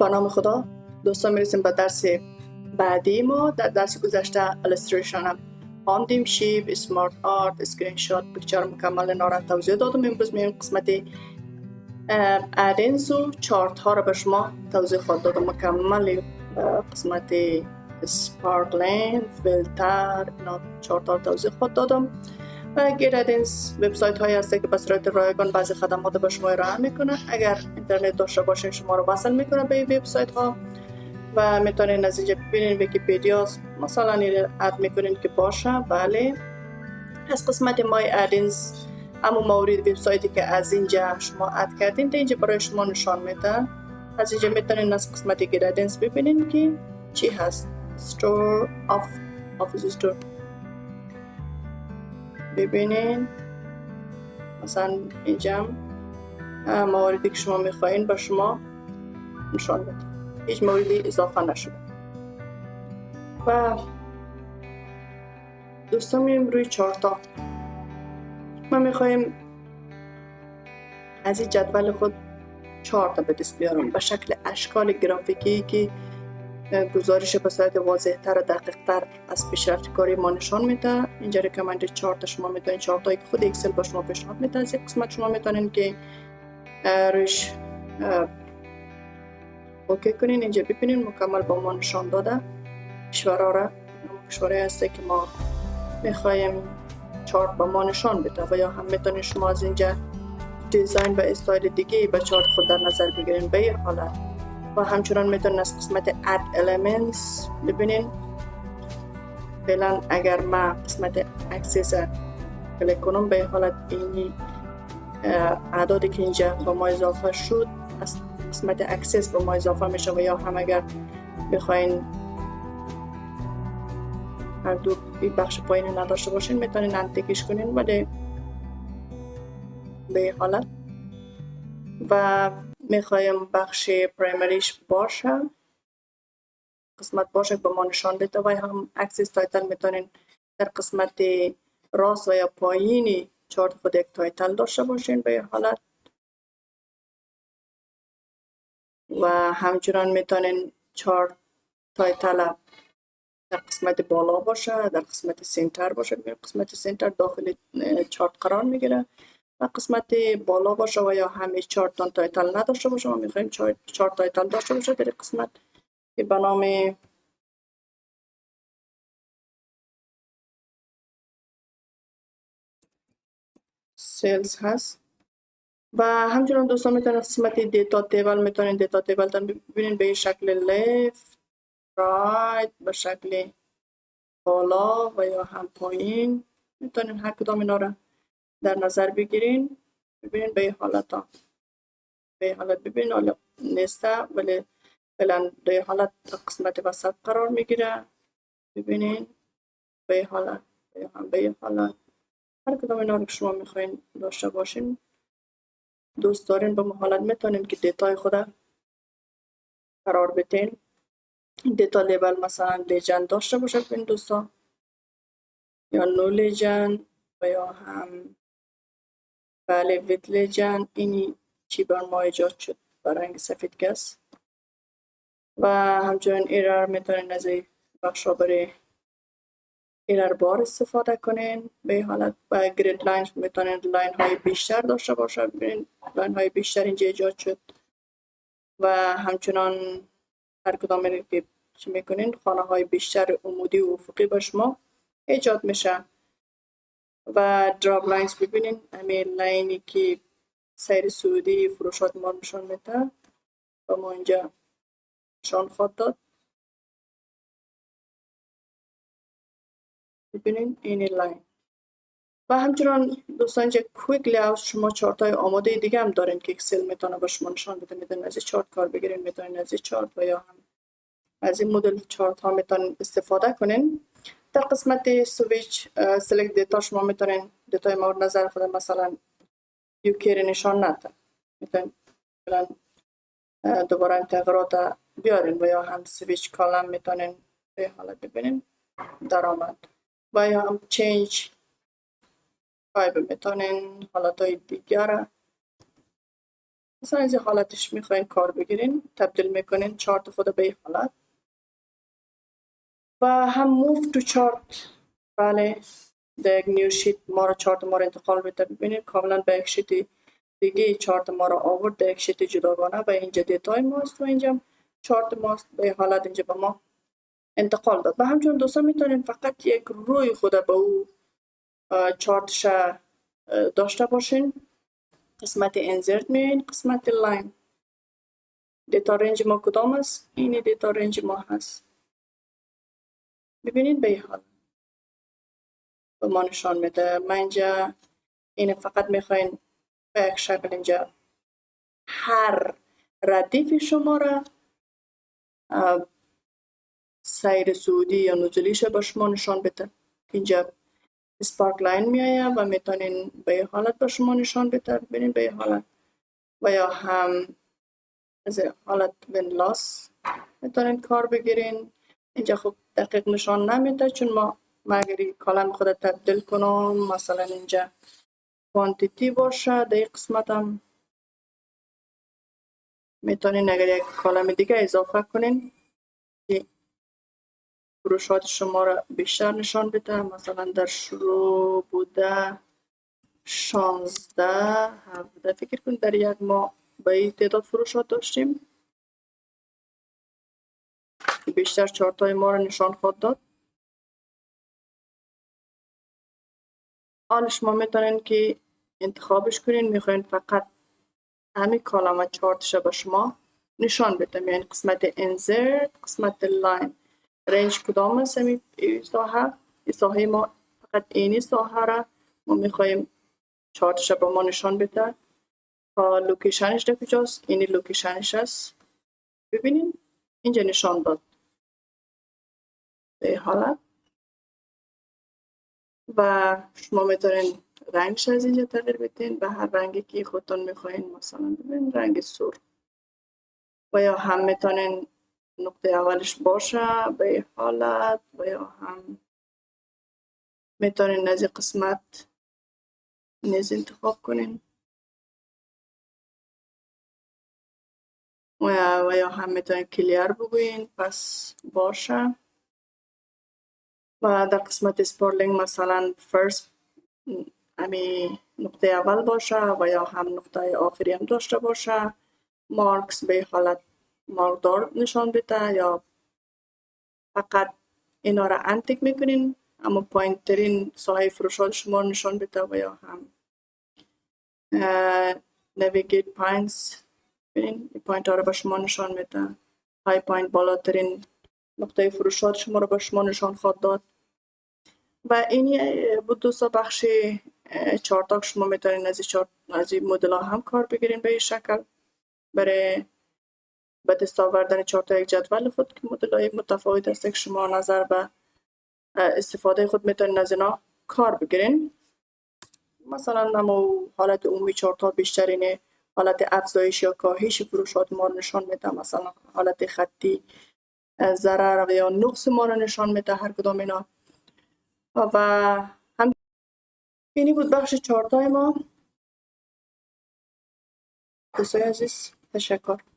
با نام خدا. دوستان میرسیم به درس بعدی ما. در درس گذشته الستریشن هم خواندیم، شیپ، اسمارت آرت، اسکرین شات، پیکچر مکمل نارا توضیح دادم. امروز میایم قسمت ادینز و چارت ها رو به شما توضیحات دادم مکمل. قسمت سپارکلاین، فیلتر، اینا چارت ها رو توضیحات دادم. و گیر ادینز وبسایت هایی هسته که به صورت رایگان بعضی خدمات به شما ارائه میکنه. اگر اینترنت داشته باشین شما رو وصل میکنه به این وبسایت ها و میتونین از اینجا ببینین ویکی‌پدیا مثلا این اد میکنین که باشه. بله، از قسمت مای ادینز اما مورد وبسایتی که از اینجا شما اد کردین ده اینجا برای شما نشان میده. از اینجا میتونین از قسمت گیر ادینز ببینین که چی هست. استور آفیس استور ببینین، مثلا اینجا مواردی که شما میخواین با شما نشان میده، هیچ موردی اضافه نشده. و دوستان میریم روی چارت ها. ما میخوایم از این جدول خود چارت به دست بیارم به شکل اشکال گرافیکی که گزارش به صورت واضح تر و دقیق تر از پیشرفت کاری ما نشان میده. اینجا ریکامند چارت شما میتونین، چارت هایی که خود اکسل با شما پیشنهاد میده از یک قسمت شما میتونین که روش اوکی کنین. اینجا ببینین مکمل با ما نشان داده کشوره هسته که ما میخوایم چارت با ما نشان بده. و یا هم میتونین شما از اینجا دیزاین و استایل دیگه به چارت خود در نظر بگیرین به این حالت. و همچنان میتونین از قسمت add elements ببینین. فعلا اگر ما قسمت اکسس کلیک کنم به این حالت اینی اعدادی که اینجا با ما اضافه شد از قسمت اکسس با ما اضافه میشه. و یا هم اگر بخواین هر دو این بخش پایین نداشته باشین میتونین انتکش کنین ولی به این حالت. و میخوایم بخش پرایمریش باشه، قسمت باشه به ما نشان بده. و هم اکسس تایتل میتونین در قسمت راست و یا پایینی چارت خود یک تایتل داشته باشین به این حالت. و همچنان میتونین چارت تایتل در قسمت بالا باشه، در قسمت سنتر باشه. قسمت سنتر داخل چارت قرار میگیره و قسمت بالا باشه. و یا همه چارت تایتل نداشته باشه. ما میخوایم چارت تایتل داشته باشه در قسمت که به نام سیلز هست. و همچنان دوستان میتونن قسمت دیتا تیبل میتونین دیتا تیبل تا ببینین به این شکل لیفت رایت، به شکل بالا و یا هم پایین میتونین هر کدام اینا را در نظر بگیرین. ببینین به این حالت ها، به این حالت ببینین حالا نیسته ولی فعلا به این حالت قسمت وسط قرار میگیره. ببینین به این حالت یا هم به این حالت هر کدام اینا رو که شما میخواین داشته باشین دوست دارین به حالت میتونین که دیتای خود قرار بدین. دیتا لیبل مثلا لیجند داشته باشه ببین دوستان، یا نو لیجند و یا هم بله ویت لیجند. اینی چی بر ما ایجاد شد با رنگ سفید گس. و همچنین ایرر میتونین از این بخش ها برای ایرر بار استفاده کنین به این حالت. و گرید لاین میتونین لاین های بیشتر داشته باشه. ببینین لاین های بیشتر اینجا ایجاد شد. و همچنان هر کدام که چی میکنین خانه های بیشتر عمودی و افقی با شما ایجاد میشه. و دراپ لاینز ببینین همین لاینی که سیر سعودی فروشات ما نشان میده و ما اینجا نشان خواهد داد. ببینین این لاین. و همچنان دوستان اینجا کویک لیاوت شما چارت های آماده دیگه هم دارین که اکسل میتونه با شما نشان بده. میتونین از این چارت کار بگیرین، میتونین از این چارت و یا هم از این مدل چارت ها میتونین استفاده کنین. در قسمت سویچ سلکت دیتا شما میتونین دیتای مورد نظر خود مثلا یوکی نشان نده، میتونین دوباره این تغییرات بیارین. و یا هم سویچ کالم میتونین به حالت ببینین درآمد. و یا هم چینج تایپ میتونین حالت های دیگر مثلا از این حالتش میخواین کار بگیرین، تبدیل میکنین چارت خود به این حالت. و هم موو تو چارت، بله در یک نیو شیت ما را چارت ما را انتقال بده. ببینید کاملا به یک شیت دیگه چارت ما را آورد در یک شیت جداگانه و اینجا دیتای ماست و اینجا چارت ماست به حالت اینجا به ما انتقال داد. و همچنین دوستان میتونین فقط یک روی خود به او چارتش داشته باشین. قسمت انزرت میاین، قسمت لاین. دیتا رنج ما کدام است؟ این دیتا رنج ما هست. ببینید به این حال به ما نشان میده. من اینجا این فقط میخواین به یک شکل اینجا هر ردیف شما را سیر صعودی یا نزولیش به شما نشان بده. اینجا سپارکلاین میآید و میتونین به این حالت به شما نشان بده. ببینید به این حالت. و یا هم از حالت ونلاس میتونین کار بگیرین. اینجا خب دقیق نشان نمیده چون ما اگر کالم خود تبدیل کنم مثلا اینجا کوانتیتی باشه در این قسمت هم میتونین اگر یک کالم دیگه اضافه کنین که فروشات شما را بیشتر نشان بده. مثلا در شروع بوده 16 17 فکر کنید در یک ماه به این تعداد فروشات داشتیم که بیشتر چارت های ما را نشان خواهد داد. حال شما میتونین که انتخابش کنین میخواین فقط همین کالم چارتش به شما نشان بده. یعنی قسمت انزرت، قسمت لاین، رنج کدام است همین ساحه ما فقط اینی ساحه را ما میخوایم چارتش به ما نشان بده. تا لوکیشنش در کجاست؟ اینی لوکیشنش است. ببینید اینجا نشان داد به حالت. و شما میتونین رنگش از اینجا تغییر بدین به هر رنگی که خودتون میخواین. مثلا ببین رنگ سرخ. و یا هم میتونین نقطه اولش باشه به این حالت و یا هم میتونین از این قسمت نیز انتخاب کنین و یا هم میتونین کلیر بگوین پس باشه. و در قسمت سپارلینگ مثلا فرست همی نقطه اول باشه و یا هم نقطه آخری هم داشته باشه. مارکس به حالت مارکدار نشان بده یا فقط اینا را انتیک میکنین اما پایین ترین ساحه فروشات شما نشان بده و یا هم نویگیت پاینتس ببینین این پایینت ها را به شما نشان میده. های پایینت بالاترین نقطه فروشات شما را به شما نشان خواهد داد. و اینی بود دوستا بخش چارت ها شما میتونین از این مدل ها هم کار بگیرین به این شکل برای به دست آوردن چارت یک جدول خود که مدل های متفاوت است که شما نظر به استفاده خود میتونین از اینا کار بگیرین. مثلا نمو حالت عمومی چارت ها بیشتر اینه حالت افزایش یا کاهش فروشات ما رو نشان میده. مثلا حالت خطی ضرر یا نقص ما رو نشان میده هر کدام اینا. و هم اینی بود بخش چارت های ما. دوستای عزیز تشکر.